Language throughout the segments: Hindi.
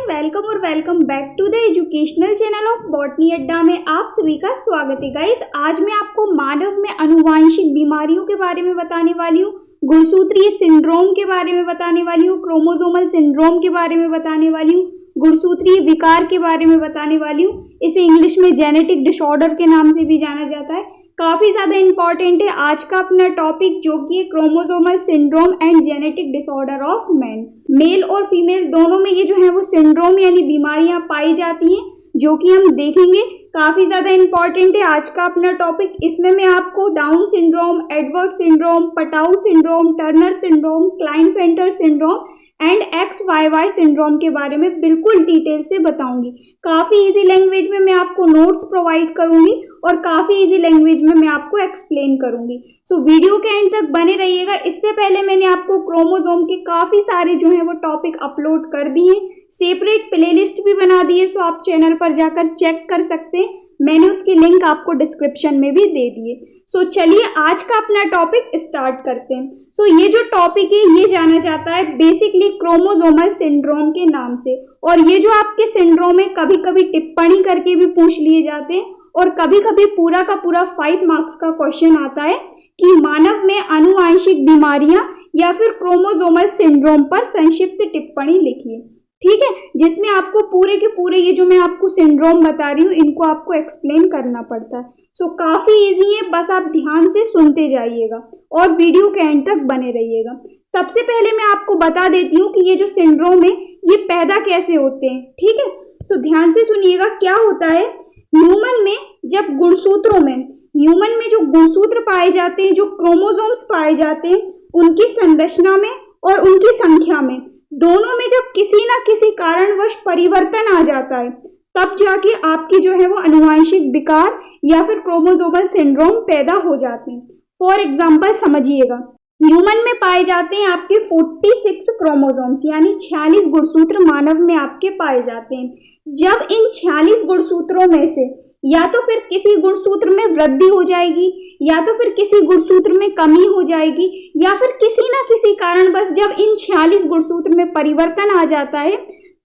वेलकम और welcome back to the educational channel of botany Adda में आप सभी का स्वागत है। गाइस, आज मैं आपको मानव में अनुवांशिक बीमारियों के बारे में बताने वाली हूँ, गुणसूत्रीय सिंड्रोम के बारे में बताने वाली हूँ, क्रोमोसोमल सिंड्रोम के बारे में बताने वाली हूँ, गुणसूत्रीय विकार के बारे में बताने वाली हूँ। इसे इंग्लिश में जेनेटिक डिसऑर्डर के नाम से भी जाना जाता है। काफी ज्यादा इंपॉर्टेंट है आज का अपना टॉपिक, जो कि है chromosomal syndrome and genetic disorder of man. Male और फीमेल दोनों में ये जो है वो सिंड्रोम यानी बीमारियां पाई जाती हैं, जो कि हम देखेंगे। काफी ज्यादा इंपॉर्टेंट है आज का अपना टॉपिक। इसमें मैं आपको down syndrome, Edward syndrome, Patau syndrome, Turner syndrome, Klinefelter syndrome and XYY syndrome के बारे में बिल्कुल डिटेल से बताऊंगी। काफी इजी लैंग्वेज में मैं आपको नोट्स प्रोवाइड करूंगी और काफी इजी लैंग्वेज में मैं आपको एक्सप्लेन करूंगी। सो वीडियो के एंड तक बने रहिएगा। इससे पहले मैंने आपको क्रोमोसोम के काफी सारे जो है वो टॉपिक अपलोड कर दिए, सेपरेट प्लेलिस्ट भी बना दी है, सो आप चैनल पर जाकर चेक कर सकते हैं। मैंने उसकी लिंक आपको डिस्क्रिप्शन में भी दे दी है। सो चलिए आज का अपना टॉपिक स्टार्ट करते हैं। सो ये जो टॉपिक है ये जाना जाता है बेसिकली क्रोमोसोमल सिंड्रोम के नाम से, और ये जो आपके सिंड्रोम है कभी कभी टिप्पणी करके भी पूछ लिए जाते हैं और कभी कभी पूरा का पूरा 5 मार्क्स का क्वेश्चन आता है कि मानव में आनुवांशिक बीमारियां या फिर क्रोमोसोमल सिंड्रोम पर संक्षिप्त टिप्पणी लिखिए। ठीक है, जिसमें आपको पूरे के पूरे ये जो मैं आपको सिंड्रोम बता रही हूँ इनको आपको एक्सप्लेन करना पड़ता है। सो काफी इजी है, बस आप ध्यान से सुनते जाइएगा और वीडियो के एंड तक बने रहिएगा। सबसे पहले मैं आपको बता देती हूँ कि ये जो सिंड्रोम है ये पैदा कैसे होते हैं। ठीक है, तो ध्यान से सुनिएगा। क्या होता है, ह्यूमन में जब गुणसूत्रों में ह्यूमन में जो गुणसूत्र पाए जाते हैं, जो क्रोमोसोम्स पाए जाते हैं, उनकी संरचना में और उनकी संख्या में दोनों में जब किसी ना किसी कारणवश परिवर्तन आ जाता है, तब जाके आपकी जो है वो आनुवांशिक विकार या फिर क्रोमोसोमल सिंड्रोम पैदा हो जाते हैं। फॉर एग्जांपल समझिएगा, ह्यूमन में पाए जाते हैं आपके 46 क्रोमोसोम्स यानी 46 गुणसूत्र मानव में आपके पाए जाते हैं। जब इन 46 गुणसूत्रों में से या तो फिर किसी गुणसूत्र में वृद्धि हो जाएगी या तो फिर किसी गुणसूत्र में कमी हो जाएगी या फिर किसी ना किसी कारण बस जब इन 46 गुणसूत्र में परिवर्तन आ जाता है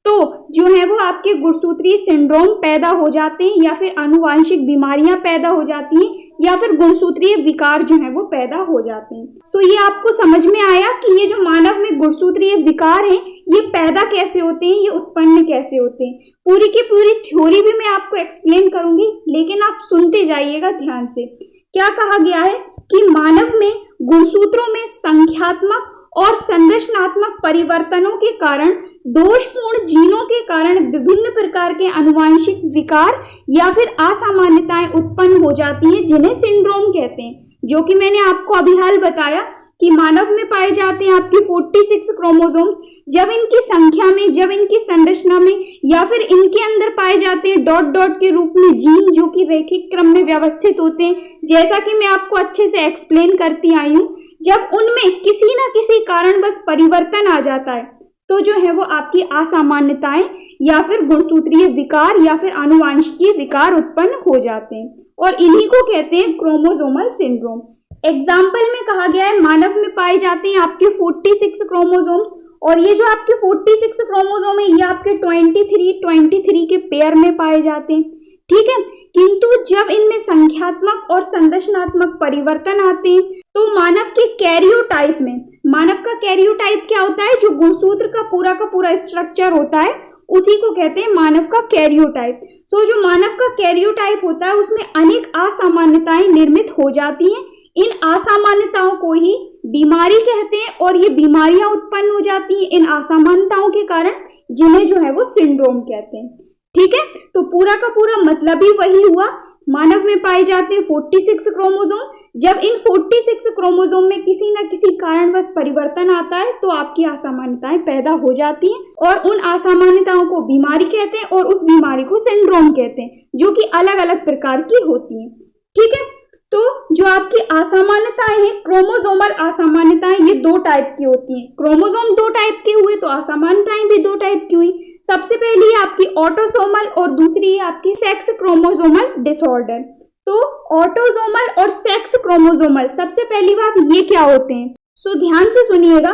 तो जो है वो आपके गुणसूत्रीय सिंड्रोम पैदा हो जाते हैं या फिर आनुवांशिक बीमारियां पैदा हो जाती हैं या फिर गुणसूत्रीय विकार जो है वो पैदा हो जाते हैं। तो ये आपको समझ में आया कि ये जो मानव में गुणसूत्रीय विकार हैं ये पैदा कैसे होते हैं, ये उत्पन्न कैसे होते हैं। पूरी की पूरी थ्योरी भी मैं आपको एक्सप्लेन करूंगी, लेकिन आप सुनते जाइएगा ध्यान से। क्या कहा गया है कि मानव में गुणसूत्रों में संख्यात्मक और संरचनात्मक परिवर्तनों के कारण, दोषपूर्ण जीनों के कारण विभिन्न प्रकार के आनुवांशिक विकार या फिर असामान्यताएं उत्पन्न हो जाती हैं, जिन्हें सिंड्रोम कहते हैं। जो कि मैंने आपको अभी हाल बताया कि मानव में पाए जाते हैं आपके 46 क्रोमोसोम्स। जब इनकी संख्या में, जब इनकी संरचना में या फिर इनके अंदर पाए जाते हैं डॉट डॉट के रूप में जीन, जो कि रैखिक क्रम में व्यवस्थित होते हैं, जैसा कि मैं आपको अच्छे से एक्सप्लेन करती आई हूँ। जब उनमें किसी ना किसी कारण बस परिवर्तन आ जाता है तो जो है वो आपकी असामान्यताएं या फिर गुणसूत्रीय विकार या फिर आनुवांशिकीय विकार उत्पन्न हो जाते हैं, और इन्हीं को कहते हैं क्रोमोसोमल सिंड्रोम। एग्जाम्पल में कहा गया है मानव में पाए जाते हैं आपके 46 क्रोमोसोम्स, और ये जो आपके 46 क्रोमोसोम है ये आपके 23 के पेयर में पाए जाते हैं। ठीक है, किंतु जब इनमें संख्यात्मक और संरचनात्मक परिवर्तन आते हैं तो मानव के कैरियोटाइप में, मानव का कैरियोटाइप क्या होता है, जो गुणसूत्र का पूरा स्ट्रक्चर होता है उसी को कहते हैं मानव का कैरियोटाइप। तो जो मानव का कैरियोटाइप होता है उसमें अनेक असामान्यताएं निर्मित हो जाती हैं। इन असामान्यताओं को ही बीमारी कहते हैं और ये बीमारियां उत्पन्न हो जाती हैं इन असामान्यताओं के कारण, जिन्हें जो है वो सिंड्रोम कहते हैं। ठीक है, तो पूरा का पूरा मतलब ही वही हुआ। मानव में पाए जाते हैं 46 क्रोमोसोम। जब इन 46 क्रोमोसोम में किसी न किसी कारणवश परिवर्तन आता है तो आपकी असामान्यताएं पैदा हो जाती हैं, और उन असामान्यताओं को बीमारी कहते हैं और उस बीमारी को सिंड्रोम कहते हैं, जो कि अलग अलग प्रकार की होती हैं। ठीक है, तो जो आपकी असामान्यताएं हैं, क्रोमोसोमल असामान्यताएं, ये 2 टाइप की होती हैं। क्रोमोसोम 2 टाइप के हुए तो असामान्यताएं भी 2 टाइप की हुई। सबसे पहली है आपकी ऑटोसोमल और दूसरी है आपकी सेक्स क्रोमोसोमल डिसऑर्डर। तो ऑटोसोमल और सेक्स क्रोमोसोमल, सबसे पहली बात ये क्या होते हैं, सो ध्यान से सुनिएगा।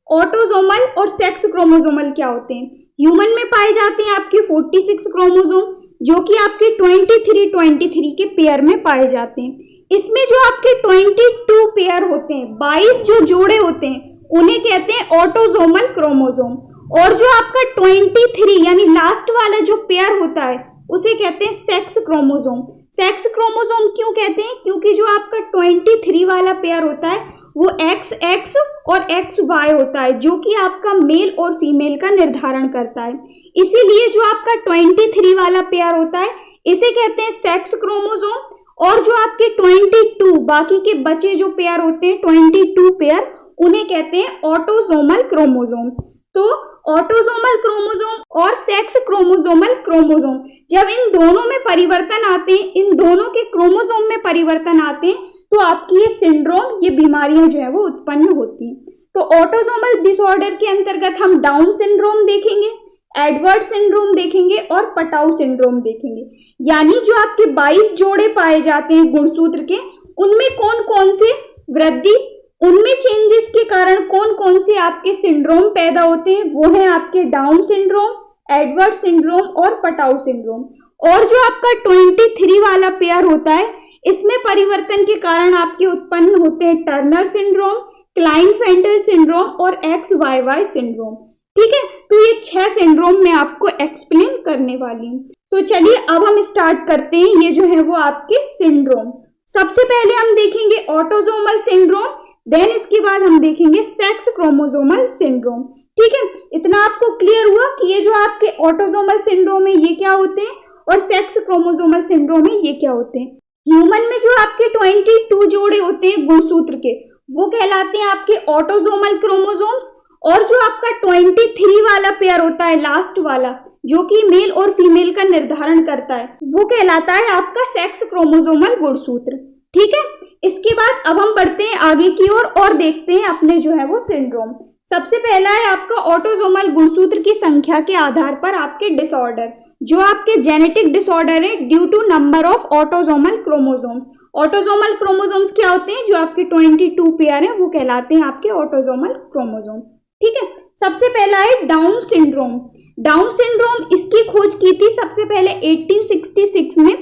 ऑटोसोमल और सेक्स क्रोमोसोमल क्या होते हैं? ह्यूमन में पाए जाते हैं आपके 46 क्रोमोसोम, जो कि आपके 23 के पेयर में पाए जाते हैं। इसमें जो आपके 22 पेयर होते हैं, 22 जो जोड़े होते हैं, उन्हें कहते हैं ऑटोसोमल क्रोमोसोम। और जो आपका 23 यानी लास्ट वाला जो पेयर होता है उसे कहते हैं सेक्स क्रोमोसोम। सेक्स क्रोमोसोम क्यों कहते हैं? क्योंकि जो आपका 23 वाला पेयर होता है वो XX और XY होता है, जो कि आपका मेल और फीमेल का निर्धारण करता है। इसीलिए जो आपका 23 वाला पेयर होता है इसे कहते हैं सेक्स क्रोमोसोम। और जो आपके 22 बाकी के बचे जो पेयर होते हैं 22 पेयर, उन्हें कहते हैं ऑटोसोमल क्रोमोसोम। तो ऑटोसोमल क्रोमोसोम और सेक्स क्रोमोसोमल क्रोमोसोम, जब इन दोनों में परिवर्तन आते हैं, इन दोनों के क्रोमोसोम में परिवर्तन आते हैं, तो आपकी ये सिंड्रोम, ये बीमारियां जो है वो उत्पन्न होती हैं। तो ऑटोसोमल डिसऑर्डर के अंतर्गत हम डाउन सिंड्रोम देखेंगे, एडवर्ड सिंड्रोम देखेंगे और पटाउ सिंड्रोम देखेंगे। यानी जो आपके 22 जोड़े पाए जाते हैं गुणसूत्र के, उनमें कौन कौन से वृद्धि, उनमें चेंजेस के कारण कौन कौन से आपके सिंड्रोम पैदा होते हैं, वो है आपके डाउन सिंड्रोम, एडवर्ड सिंड्रोम और पटाउ सिंड्रोम। और जो आपका 23 वाला पेयर होता है, इसमें परिवर्तन के कारण आपके उत्पन्न होते हैं टर्नर सिंड्रोम, क्लाइनफेल्टर सिंड्रोम और XYY सिंड्रोम। ठीक है, तो ये 6 सिंड्रोम मैं आपको एक्सप्लेन करने वाली हूँ। तो चलिए अब हम स्टार्ट करते हैं, ये जो है वो आपके सिंड्रोम। सबसे पहले हम देखेंगे ऑटोसोमल सिंड्रोम, देन इसके बाद हम देखेंगे सेक्स क्रोमोसोमल सिंड्रोम। ठीक है, इतना आपको क्लियर हुआ कि ये जो आपके ऑटोसोमल सिंड्रोम है ये क्या होते हैं और सेक्स क्रोमोसोमल सिंड्रोम है ये क्या होते हैं। ह्यूमन में जो आपके 22 जोड़े होते हैं गुणसूत्र के, वो कहलाते हैं आपके ऑटोसोमल क्रोमोसोम्स। और जो आपका 23 वाला पेयर होता है लास्ट वाला, जो कि मेल और फीमेल का निर्धारण करता है, वो कहलाता है आपका सेक्स क्रोमोसोमल गुणसूत्र। ठीक है, इसके बाद अब हम बढ़ते हैं आगे की ओर और देखते हैं अपने जो है वो सिंड्रोम। सबसे पहला है आपका ऑटोसोमल गुणसूत्र की संख्या के आधार पर आपके डिसऑर्डर, जो आपके जेनेटिक डिसऑर्डर है due to number of autosomal chromosomes. Autosomal chromosomes क्या होते हैं? जो आपके 22 पेयर हैं वो कहलाते हैं आपके ऑटोसोमल क्रोमोसोम। ठीक है, सबसे पहला है डाउन सिंड्रोम। डाउन सिंड्रोम, इसकी खोज की थी सबसे पहले 1866 में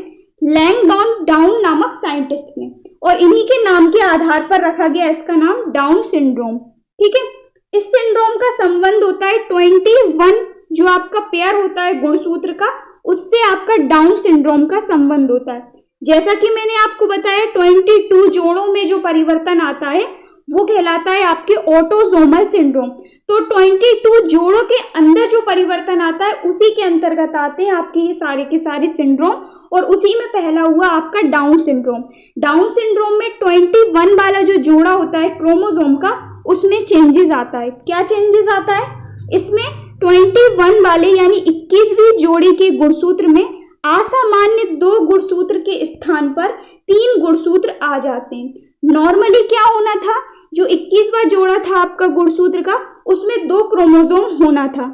लैंगडॉन डाउन नामक साइंटिस्ट ने, और इन्हीं के नाम के आधार पर रखा गया इसका नाम डाउन सिंड्रोम। ठीक है, इस सिंड्रोम का संबंध होता है 21 जो आपका पेयर होता है गुणसूत्र का, उससे आपका डाउन सिंड्रोम का संबंध होता है। जैसा कि मैंने आपको बताया 22 जोड़ों में जो परिवर्तन आता है वो कहलाता है आपके ऑटोसोमल सिंड्रोम। तो 22 जोड़ों के अंदर जो परिवर्तन आता है उसी के अंतर्गत आते हैं आपके ये सारे के सारे सिंड्रोम, और उसी में पहला हुआ आपका डाउन सिंड्रोम। डाउन सिंड्रोम में 21 वाला जो जोड़ा होता है क्रोमोसोम का, उसमें चेंजेस आता है। क्या चेंजेस आता है? इसमें 21 वाले यानी 21वीं जोड़ी के गुणसूत्र में असामान्य 2 गुणसूत्र के स्थान पर 3 गुणसूत्र आ जाते हैं। नॉर्मली क्या होना था, जो 21वां जोड़ा था आपका गुणसूत्र का, उसमें 2 क्रोमोसोम होना था,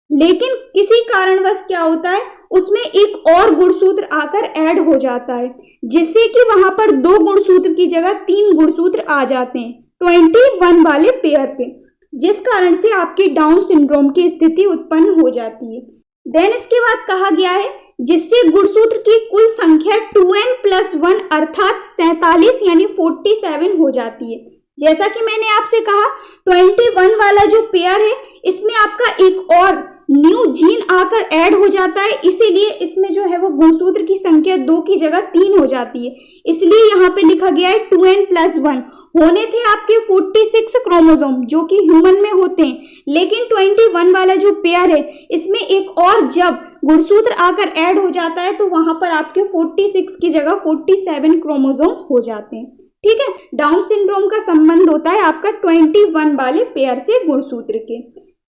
लेकिन किसी कारणवश क्या होता है, उसमें एक और गुणसूत्र आकर ऐड हो जाता है, जिससे कि वहां पर 2 गुणसूत्र की जगह 3 गुणसूत्र आ जाते हैं 21 वाले पेयर पे, जिस कारण से आपकी डाउन सिंड्रोम की स्थिति उत्पन्न हो जाती है। देन इसके बाद कहा गया है जिससे गुणसूत्र की कुल संख्या 2n+1 अर्थात 47 यानी 47 हो जाती है। जैसा कि मैंने आपसे कहा 21 वाला जो पेयर है इसमें आपका एक और न्यू जीन आकर ऐड हो जाता है, इसीलिए इसमें जो है वो गुणसूत्र की संख्या 2 की जगह 3 हो जाती है। इसलिए यहाँ पे लिखा गया है 2n+1। होने थे आपके 46 क्रोमोसोम जो कि ह्यूमन में होते हैं, लेकिन 21 वाला जो पेयर है इसमें एक और जब गुणसूत्र आकर ऐड हो जाता है तो वहां पर आपके 46 की जगह 47 क्रोमोसोम हो जाते हैं। ठीक है, डाउन सिंड्रोम का संबंध होता है आपका 21 वाले पेयर से गुणसूत्र के।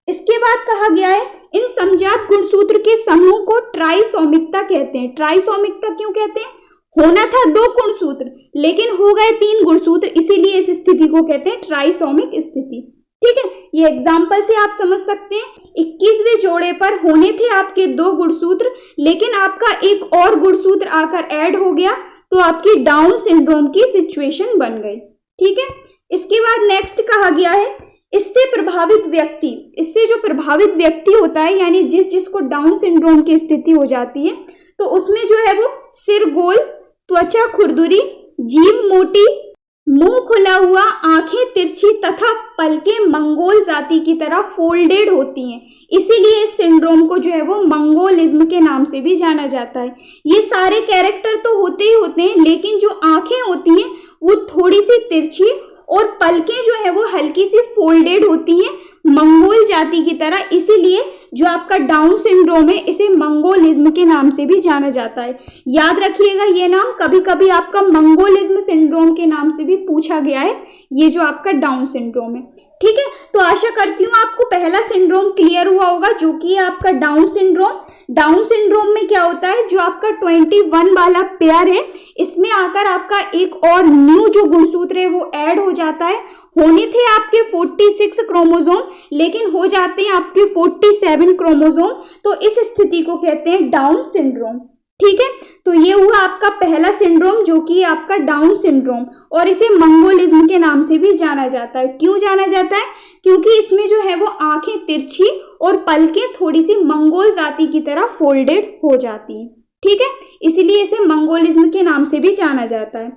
इसके बाद कहा गया है इन समजात गुणसूत्र के समूह को ट्राइसोमिकता कहते हैं। ट्राइसोमिकता क्यों कहते हैं? होना था 2 गुणसूत्र लेकिन हो गए 3 गुणसूत्र, इसीलिए इस स्थिति को कहते हैं ट्राइसोमिक स्थिति। ठीक है, ये एग्जाम्पल से आप समझ सकते हैं 21वें जोड़े पर होने थे आपके 2 गुणसूत्र, लेकिन आपका एक और गुणसूत्र आकर ऐड हो गया तो आपकी डाउन सिंड्रोम की सिचुएशन बन गई। ठीक है, इसके बाद नेक्स्ट कहा गया है इससे जो प्रभावित व्यक्ति होता है, यानी जिसको डाउन सिंड्रोम की स्थिति हो जाती है, तो उसमें जो है वो सिर गोल, त्वचा खुरदुरी, जीभ मोटी, मुंह खुला हुआ, आंखें तिरछी तथा पलकें मंगोल जाति की तरह फोल्डेड होती हैं। इसीलिए इस सिंड्रोम को जो है वो मंगोलिज्म के नाम से भी जाना जाता है। ये सारे कैरेक्टर तो होते ही होते हैं, लेकिन जो आंखें होती हैं वो थोड़ी सी तिरछी और पलकें जो है वो हल्की सी फोल्डेड होती हैं मंगोल जाति की तरह। इसीलिए जो आपका डाउन सिंड्रोम है इसे मंगोलिज्म के नाम से भी जाना जाता है। याद रखिएगा ये नाम, कभी कभी आपका मंगोलिज्म सिंड्रोम के नाम से भी पूछा गया है, ये जो आपका डाउन सिंड्रोम है। ठीक है, तो आशा करती हूँ आपको पहला सिंड्रोम क्लियर हुआ होगा, जो कि है आपका डाउन सिंड्रोम। डाउन सिंड्रोम में क्या होता है, जो आपका 21 वाला पेयर है, इसमें आकर आपका एक और न्यू जो गुणसूत्र है वो ऐड हो जाता है। होने थे आपके 46 क्रोमोसोम, लेकिन हो जाते हैं आपके 47 क्रोमोसोम। तो इस स्थिति को कहते हैं डाउन सिंड्रोम। ठीक है, तो ये हुआ आपका पहला सिंड्रोम, जो कि आपका डाउन सिंड्रोम, और इसे मंगोलिज्म के नाम से भी जाना जाता है। क्यों जाना जाता है? क्योंकि इसमें जो है वो आंखें तिरछी और पलकें थोड़ी सी मंगोल जाति की तरह फोल्डेड हो जाती हैं। ठीक है, इसीलिए इसे मंगोलिज्म के नाम से भी जाना जाता है।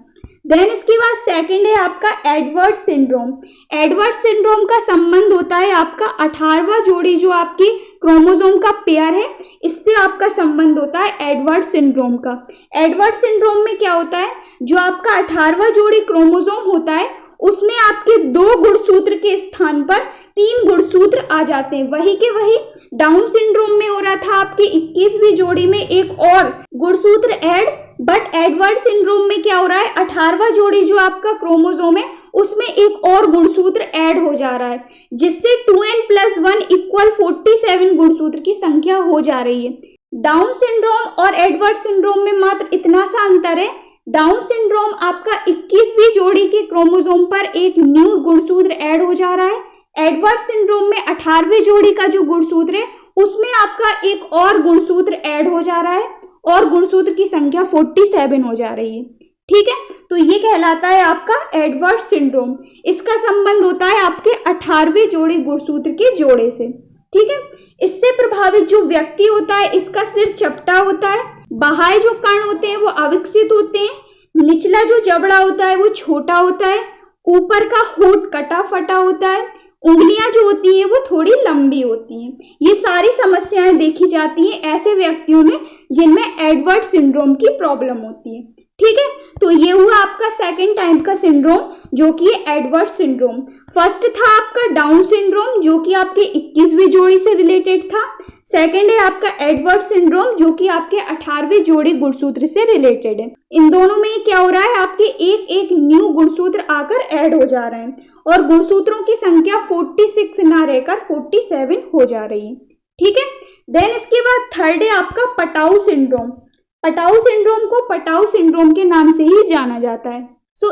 देन इसके बाद सेकंड है आपका एडवर्ड सिंड्रोम। एडवर्ड सिंड्रोम का संबंध होता है आपका 18वां जोड़ी जो आपकी क्रोमोसोम का पेयर है, इससे आपका संबंध होता है एडवर्ड सिंड्रोम का। एडवर्ड सिंड्रोम में क्या होता है, जो आपका 18वां जोड़ी क्रोमोसोम होता है उसमें आपके 2 गुणसूत्र के स्थान पर 3 गुणसूत्र आ जाते हैं। वही के वही डाउन सिंड्रोम में हो रहा था आपकी 21वीं जोड़ी में एक और गुणसूत्र ऐड, बट एडवर्ड सिंड्रोम में क्या हो रहा है, 18वां जोड़ी जो आपका क्रोमोसोम है उसमें एक और गुणसूत्र ऐड हो जा रहा है, जिससे 2n+1 = 47 गुणसूत्र की संख्या हो जा रही है। डाउन सिंड्रोम और एडवर्ड सिंड्रोम में मात्र इतना सा अंतर है, डाउन सिंड्रोम आपका 21वीं जोड़ी के क्रोमोसोम पर एक न्यू गुणसूत्र ऐड हो जा रहा है। एडवर्ड सिंड्रोम में 18वीं जोड़ी का जो गुणसूत्र है उसमें आपका एक और गुणसूत्र ऐड हो जा रहा है और गुणसूत्र की संख्या 47 हो जा रही है। ठीक है, तो ये कहलाता है आपका एडवर्ड सिंड्रोम। इसका संबंध होता है आपके 18वें जोड़ी गुणसूत्र के जोड़े से। ठीक है, इससे प्रभावित जो व्यक्ति होता है इसका सिर चपटा होता है, बाह्य जो कण होते हैं वो अविकसित होते हैं, निचला जो जबड़ा होता है वो छोटा होता है, ऊपर का होंठ कटा फटा होता है, उंगलियां जो होती हैं वो थोड़ी लंबी होती हैं। ये सारी समस्याएं देखी जाती हैं ऐसे व्यक्तियों में जिनमें एडवर्ड सिंड्रोम की प्रॉब्लम होती है। ठीक है, तो ये हुआ आपका सेकंड टाइप का सिंड्रोम जो कि एडवर्ड सिंड्रोम। फर्स्ट था आपका डाउन सिंड्रोम जो कि आपके 21वीं जोड़ी से रिलेटेड था। सेकंड है आपका एडवर्ड सिंड्रोम जो कि आपके 18वीं जोड़ी गुणसूत्र से रिलेटेड है। इन दोनों में क्या हो रहा है, आपके एक एक न्यू गुणसूत्र आकर ऐड हो जा रहे हैं और गुणसूत्रों की संख्या 46 ना रहकर 47 हो जा रही है। ठीक है, देन इसके बाद थर्ड है आपका पटाऊ सिंड्रोम। पटाऊ सिंड्रोम को पटाऊ सिंड्रोम के नाम से ही जाना जाता है।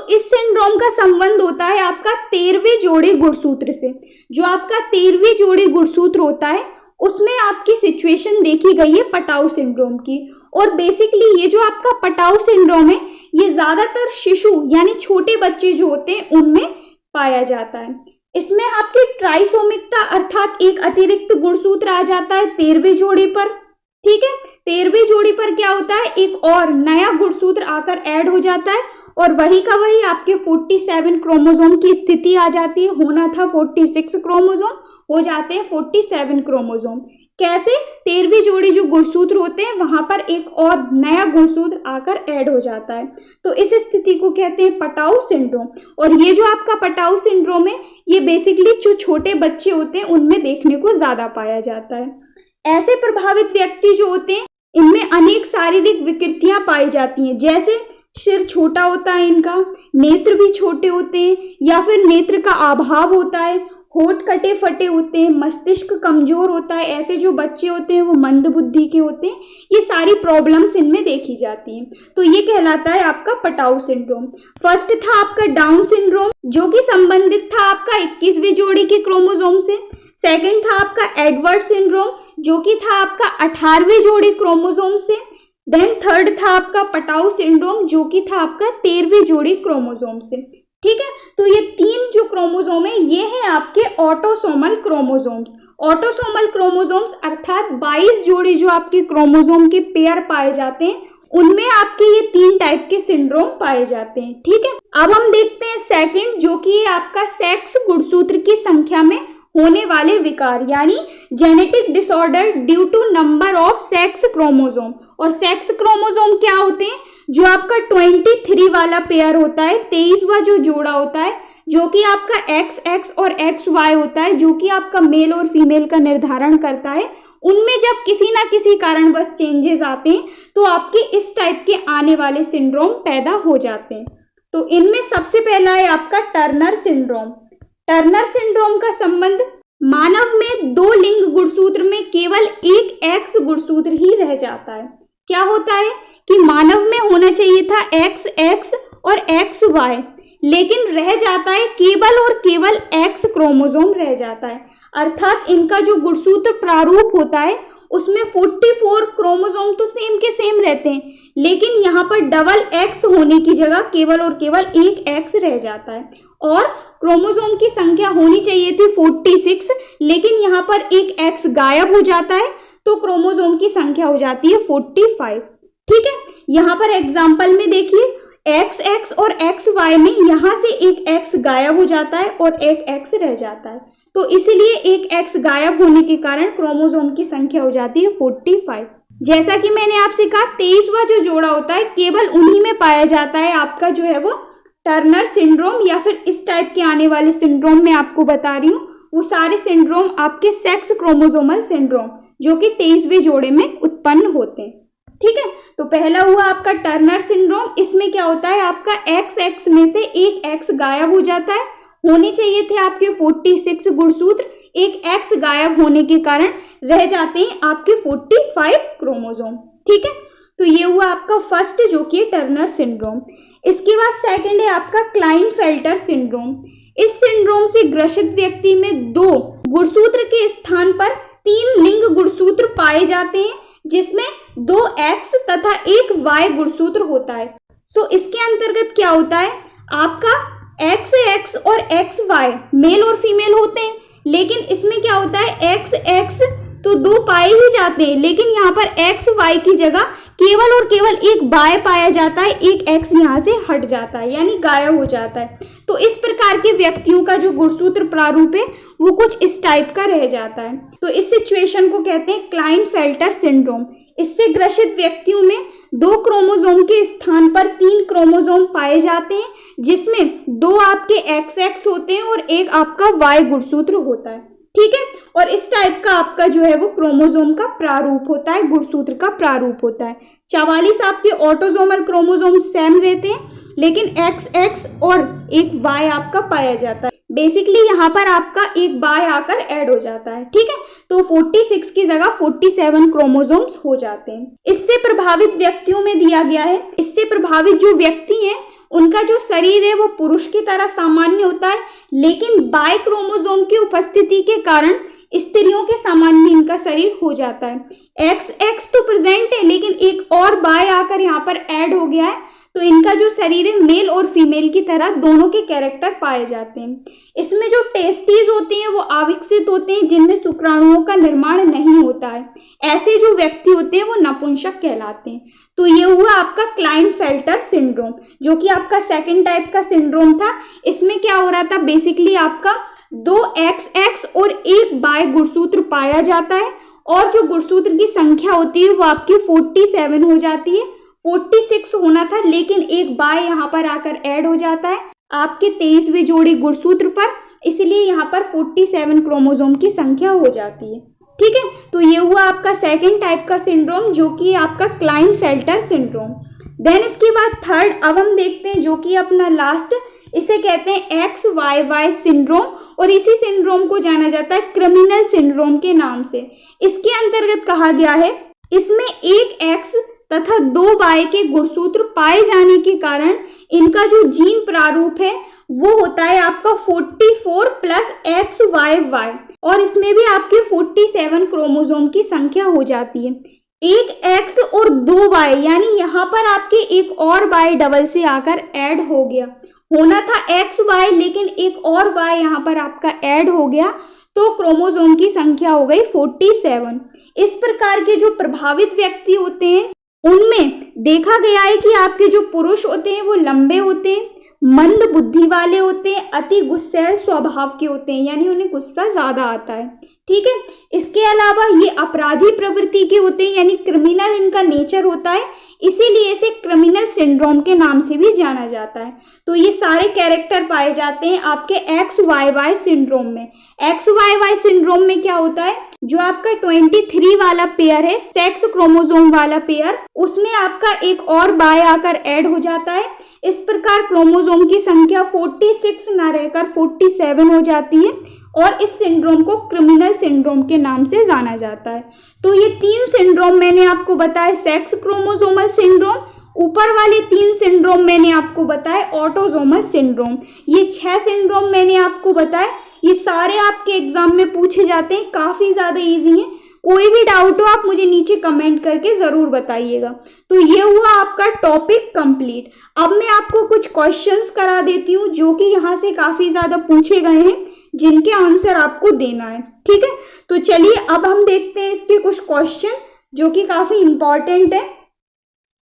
इस सिंड्रोम का संबंध होता है आपका 13वें जोड़ी गुणसूत्र से। जो आपका 13वीं जोड़ी गुणसूत्र होता है उसमें आपकी सिचुएशन देखी गई है पटाऊ सिंड्रोम की। और बेसिकली ये जो आपका पटाऊ सिंड्रोम है ये ज्यादातर शिशु यानी छोटे बच्चे जो होते हैं उनमें पाया जाता है। इसमें आपकी ट्राइसोमिकता अर्थात एक अतिरिक्त गुणसूत्र आ जाता है 13वीं जोड़ी पर। ठीक है, 13वीं जोड़ी पर क्या होता है, एक और नया गुणसूत्र आकर ऐड हो जाता है और वही का वही आपके 47 क्रोमोसोम की स्थिति आ जाती है। होना था 46 क्रोमोसोम, हो जाते हैं 47 क्रोमोसोम। कैसे, 13वीं जोड़ी जो गुणसूत्र होते हैं वहां पर एक और नया गुणसूत्र आकर ऐड हो जाता है। तो इस स्थिति को कहते हैं पटाऊ सिंड्रोम। और ये जो आपका पटाऊ सिंड्रोम है ये बेसिकली जो छोटे बच्चे होते हैं उनमें देखने को ज्यादा पाया जाता है। ऐसे प्रभावित व्यक्ति जो होते हैं इनमें अनेक शारीरिक विकृतियां पाई जाती हैं, जैसे सिर छोटा होता है इनका, नेत्र भी छोटे होते हैं या फिर नेत्र का अभाव होता है, होंठ कटे फटे होते हैं, मस्तिष्क कमजोर होता है। ऐसे जो बच्चे होते हैं वो मंद बुद्धि के होते हैं। ये सारी प्रॉब्लम्स इनमें देखी जाती हैं। तो ये कहलाता है आपका पटाऊ सिंड्रोम। फर्स्ट था आपका डाउन सिंड्रोम जो कि संबंधित था आपका 21वीं जोड़ी के क्रोमोसोम से। सेकंड था आपका एडवर्ड सिंड्रोम जो कि था आपका 18वीं जोड़ी क्रोमोसोम से। देन थर्ड था आपका पटाऊ सिंड्रोम जो कि था आपका 13वीं जोड़ी क्रोमोसोम से। ठीक है। तो ये 3 जो क्रोमोसोम है ये हैं आपके ऑटोसोमल क्रोमोसोम्स। ऑटोसोमल क्रोमोसोम्स अर्थात 22 जोड़े जो आपके क्रोमोसोम के पेयर पाए जाते हैं, उनमें आपके ये 3 टाइप के सिंड्रोम पाए जाते हैं। ठीक है, अब हम देखते हैं सेकंड, जो कि आपका सेक्स गुणसूत्र की संख्या में होने वाले विकार यानी genetic disorder due to number of sex chromosome. और सेक्स क्रोमोसोम क्या होते हैं? जो आपका 23 वाला पेयर होता है, 23वां जो जोड़ा होता है, जो कि आपका XX और XY होता है, जो कि आपका मेल और फीमेल का निर्धारण करता है। उनमें जब किसी ना किसी कारणवश चेंजेस आते हैं तो आपके इस टाइप के आने वाले सिंड्रोम पैदा हो जाते हैं। तो इनमें सबसे पहला है आपका टर्नर सिंड्रोम। टर्नर सिंड्रोम का संबंध मानव में 2 लिंग गुणसूत्र में केवल एक X गुणसूत्र ही रह जाता है। क्या होता है कि मानव में होना चाहिए था XX और XY, लेकिन रह जाता है केवल और केवल X क्रोमोसोम रह जाता है। अर्थात इनका जो गुणसूत्र प्रारूप होता है उसमें 44 क्रोमोसोम तो सेम के सेम रहते हैं, लेकिन यहाँ पर डबल X होने की जगह केवल और केवल एक X रह जाता है। और क्रोमोसोम की संख्या होनी चाहिए थी 46, लेकिन यहाँ पर एक X गायब हो जाता है तो क्रोमोसोम की संख्या हो जाती है 45। ठीक है, यहाँ पर एग्जाम्पल में देखिए XX और XY में यहाँ से एक X गायब हो जाता है और एक X रह जाता है, तो इसलिए एक X गायब होने के कारण क्रोमोसोम की संख्या हो जाती है 45। जैसा कि मैंने आपसे कहा 23वां जो जोड़ा होता है केवल उन्हीं में पाया जाता है आपका जो है वो टर्नर सिंड्रोम, या फिर इस टाइप के आने वाले सिंड्रोम मैं आपको बता रही हूँ वो सारे सिंड्रोम आपके सेक्स क्रोमोसोमल सिंड्रोम जो कि 23वें जोड़े में उत्पन्न होते हैं। ठीक है, तो पहला हुआ आपका टर्नर सिंड्रोम। इसमें क्या होता है आपका XX में से एक X गायब हो जाता है, होने चाहिए थे आपके 46 गुणसूत्र, एक X गायब होने के कारण रह जाते हैं आपके 45 क्रोमोसोम। ठीक है, तो ये हुआ आपका फर्स्ट जो कि टर्नर सिंड्रोम। इसके बाद सेकंड है आपका क्लाइनफेल्टर सिंड्रोम। इस सिंड्रोम से ग्रसित व्यक्ति में 2 गुणसूत्र के स्थान पर 3 लिंग गुणसूत्र पाए जाते हैं, जिसमें 2 X तथा एक Y गुणसूत्र होता है। सो इसके अंतर्गत क्या होता है आपका XX और XY मेल और फीमेल होते हैं, लेकिन इसमें क्या होता है XX तो 2 पाए ही जाते हैं, लेकिन यहाँ पर XY की जगह केवल और केवल एक Y पाया जाता है, एक X यहाँ से हट जाता है यानी गायब हो जाता है। तो इस प्रकार के व्यक्तियों का जो गुणसूत्र प्रारूप है वो कुछ इस टाइप का रह जाता है। तो इस सिचुएशन को कहते हैं क्लाइनफेल्टर सिंड्रोम। इससे ग्रसित व्यक्तियों में 2 क्रोमोसोम के स्थान पर 3 क्रोमोसोम पाए जाते हैं, जिसमें 2 आपके XX होते हैं और एक आपका Y गुणसूत्र होता है। ठीक है, और इस टाइप का आपका जो है वो क्रोमोसोम का प्रारूप होता है, गुणसूत्र का प्रारूप होता है। 44 आपके ऑटोसोमल क्रोमोसोम सेम रहते हैं, लेकिन XX और एक Y आपका पाया जाता है। बेसिकली यहाँ पर आपका एक Y आकर ऐड हो जाता है। ठीक है, तो 46 की जगह 47 क्रोमोसोम्स हो जाते हैं। इससे प्रभावित व्यक्तियों में दिया गया है, इससे प्रभावित जो व्यक्ति हैं उनका जो शरीर है वो पुरुष की तरह सामान्य होता है, लेकिन Y क्रोमोसोम की उपस्थिति के कारण स्त्रियों के सामान्य इनका शरीर हो जाता है। XX तो प्रेजेंट है, लेकिन एक और Y आकर यहाँ पर ऐड हो गया है, तो इनका जो शरीर है मेल और फीमेल की तरह दोनों के कैरेक्टर पाए जाते हैं। इसमें जो टेस्टिस होती हैं वो अविकसित होते हैं, जिनमें शुक्राणुओं का निर्माण नहीं होता है। ऐसे जो व्यक्ति होते हैं वो नपुंसक कहलाते हैं। तो ये हुआ आपका क्लाइनफेल्टर सिंड्रोम, जो कि आपका सेकंड टाइप का सिंड्रोम था। इसमें क्या हो रहा था बेसिकली आपका 2 XX और एक Y गुणसूत्र पाया जाता है, और जो गुणसूत्र की संख्या होती है वो आपकी 47 हो जाती है। 46 होना था, लेकिन एक Y यहाँ पर आकर ऐड हो जाता है आपके 23वें जोड़ी गुणसूत्र पर, इसलिए यहाँ पर 47 क्रोमोसोम की संख्या हो जाती है। ठीक है, तो ये हुआ आपका सेकंड टाइप का सिंड्रोम जो कि आपका क्लाइनफेल्टर सिंड्रोम। देन इसके बाद थर्ड अब हम देखते हैं जो कि अपना लास्ट, इसे कहते हैं XYY सिंड्रोम, और इसी सिंड्रोम को जाना जाता है क्रिमिनल सिंड्रोम के नाम से। इसके अंतर्गत कहा गया है इसमें एक X तथा 2 Y के गुणसूत्र पाए जाने के कारण इनका जो जीन प्रारूप है वो होता है आपका 44 प्लस XYY, और इसमें भी आपके 47 क्रोमोसोम की संख्या हो जाती है। एक X और 2 Y यानी यहाँ पर आपके एक और Y डबल से आकर ऐड हो गया, होना था XY, लेकिन एक और Y यहाँ पर आपका ऐड हो गया, तो क्रोमोसोम की संख्या हो गई 47। इस प्रकार के जो प्रभावित व्यक्ति होते हैं उनमें देखा गया है कि आपके जो पुरुष होते हैं वो लंबे होते हैं, मंद बुद्धि वाले होते हैं, अति गुस्सैल स्वभाव के होते हैं, यानी उन्हें गुस्सा ज्यादा आता है। ठीक है, इसके अलावा ये अपराधी प्रवृत्ति के होते हैं, यानी क्रिमिनल इनका नेचर होता है, इसीलिए इसे क्रिमिनल सिंड्रोम के नाम से भी जाना जाता है। तो ये सारे कैरेक्टर पाए जाते हैं आपके XYY सिंड्रोम में। XYY सिंड्रोम में क्या होता है, जो आपका 23 वाला पेयर है, सेक्स क्रोमोसोम वाला पेयर, उसमें आपका एक और Y आकर ऐड हो जाता है। इस प्रकार क्रोमोसोम की संख्या 46 ना रहकर 47 हो जाती है और इस सिंड्रोम को क्रिमिनल सिंड्रोम के नाम से जाना जाता है। तो ये 3 सिंड्रोम मैंने आपको बताया, सेक्स क्रोमोसोमल सिंड्रोम, ऊपर वाले 3 सिंड्रोम मैंने आपको बताए ऑटोसोमल सिंड्रोम। ये 6 सिंड्रोम मैंने आपको बताए, ये सारे आपके एग्जाम में पूछे जाते हैं, काफी ज्यादा इजी हैं। कोई भी डाउट हो आप मुझे नीचे कमेंट करके जरूर बताइएगा। तो ये हुआ आपका टॉपिक कंप्लीट। अब मैं आपको कुछ क्वेश्चंस करा देती हूँ जो कि यहाँ से काफी ज्यादा पूछे गए हैं, जिनके आंसर आपको देना है। ठीक है, तो चलिए अब हम देखते हैं इसके कुछ क्वेश्चन जो कि काफी इंपॉर्टेंट है।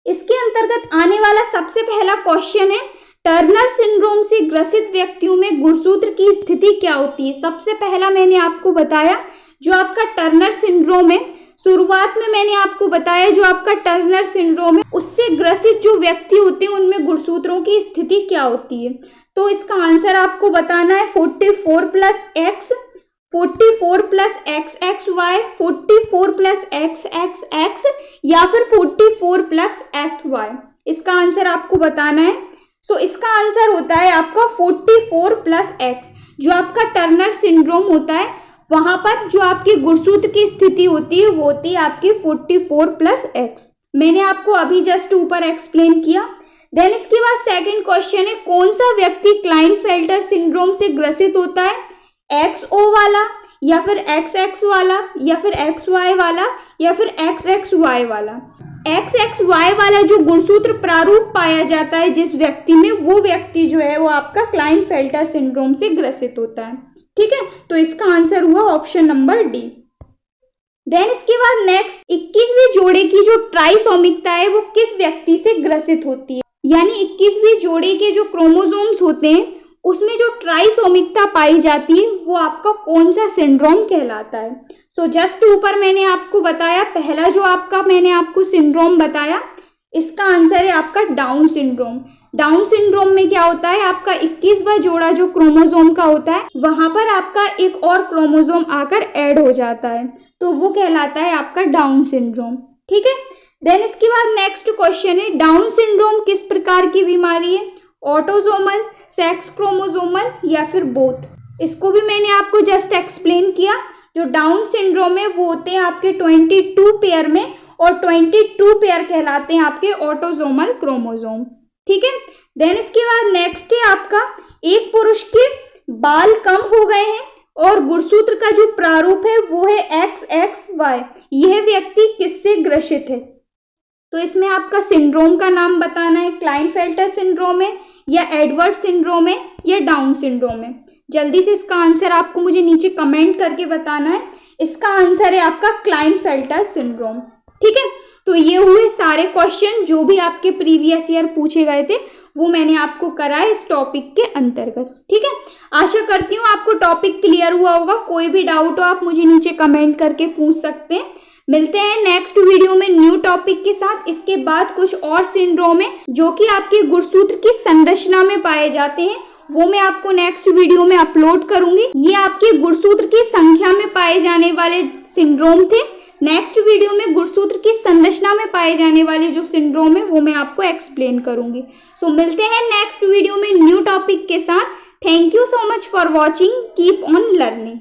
इसके अंतर्गत आने वाला सबसे पहला क्वेश्चन है, टर्नर सिंड्रोम से ग्रसित व्यक्तियों में गुणसूत्र की स्थिति क्या होती है। सबसे पहला मैंने आपको बताया जो आपका टर्नर सिंड्रोम है, शुरुआत में मैंने आपको बताया जो आपका टर्नर सिंड्रोम है उससे ग्रसित जो व्यक्ति होते हैं उनमें गुणसूत्रों की स्थिति क्या होती है। तो इसका आंसर आपको बताना है 44 + X, 44 + XXY, 44 + XXX या फिर 44 + XY। इसका आंसर आपको बताना है। सो इसका आंसर होता है आपका 44 + X। जो आपका टर्नर सिंड्रोम होता है वहां पर जो आपकी गुणसूत्र की स्थिति होती है वो होती है आपकी 44 + X। मैंने आपको अभी जस्ट ऊपर एक्सप्लेन किया। देन इसके बाद सेकंड क्वेश्चन है, कौन सा व्यक्ति क्लाइनफेल्टर सिंड्रोम से ग्रसित होता है, XO वाला या फिर XX वाला या फिर XY वाला या फिर XXY वाला। XXY वाला जो गुणसूत्र प्रारूप पाया जाता है जिस व्यक्ति में, वो व्यक्ति जो है वो आपका क्लाइनफेल्टर सिंड्रोम से ग्रसित होता है। ठीक है, तो इसका आंसर हुआ ऑप्शन नंबर डी। देन इसके बाद नेक्स्ट 21वीं जोड़े की जो ट्राइसोमिकता है वो किस व्यक्ति से ग्रसित होती है, यानी 21वीं जोड़े के जो क्रोमोसोम्स होते हैं उसमें जो ट्राइसोमिकता पाई जाती है वो आपका कौन सा सिंड्रोम कहलाता है। सो जस्ट ऊपर मैंने आपको बताया, पहला जो आपका मैंने आपको सिंड्रोम बताया, इसका आंसर है आपका डाउन सिंड्रोम। डाउन सिंड्रोम में क्या होता है, आपका 21वां जोड़ा जो क्रोमोसोम का होता है वहां पर आपका एक और क्रोमोसोम आकर ऐड हो जाता है, तो वो कहलाता है आपका डाउन सिंड्रोम। ठीक है, देन इसके बाद नेक्स्ट क्वेश्चन है, डाउन सिंड्रोम किस प्रकार की बीमारी है, ऑटोसोमल, सेक्स क्रोमोसोमल या फिर बोथ। इसको भी मैंने आपको जस्ट एक्सप्लेन किया। जो डाउन सिंड्रोम है वो होते हैं आपके 22 पेयर में, और 22 पेयर कहलाते हैं आपके ऑटोसोमल क्रोमोसोम। ठीक है, देन इसके बाद नेक्स्ट है आपका, एक पुरुष के बाल कम हो गए हैं और गुणसूत्र का जो प्रारूप है वो है XXY। यह व्यक्ति किससे ग्रसित है, तो इसमें आपका सिंड्रोम का नाम बताना है, क्लाइनफेल्टर सिंड्रोम है या एडवर्ड सिंड्रोम है या डाउन सिंड्रोम है। जल्दी से इसका आंसर आपको मुझे नीचे कमेंट करके बताना है। इसका आंसर है आपका क्लाइनफेल्टर सिंड्रोम। ठीक है, तो ये हुए सारे क्वेश्चन जो भी आपके प्रीवियस ईयर पूछे गए थे वो मैंने आपको कराए इस टॉपिक के अंतर्गत। ठीक है, आशा करती हूँ आपको टॉपिक क्लियर हुआ होगा। कोई भी डाउट हो आप मुझे नीचे कमेंट करके पूछ सकते हैं। मिलते हैं नेक्स्ट वीडियो में न्यू टॉपिक के साथ। इसके बाद कुछ और सिंड्रोम है जो कि आपके गुणसूत्र की संरचना में पाए जाते हैं, वो मैं आपको नेक्स्ट वीडियो में अपलोड करूंगी। ये आपके गुणसूत्र की संख्या में पाए जाने वाले सिंड्रोम थे। नेक्स्ट वीडियो में गुणसूत्र की संरचना में पाए जाने वाले जो सिंड्रोम है वो मैं आपको एक्सप्लेन करूंगी। सो मिलते हैं नेक्स्ट वीडियो में न्यू टॉपिक के साथ। Thank you so much for watching. Keep on learning.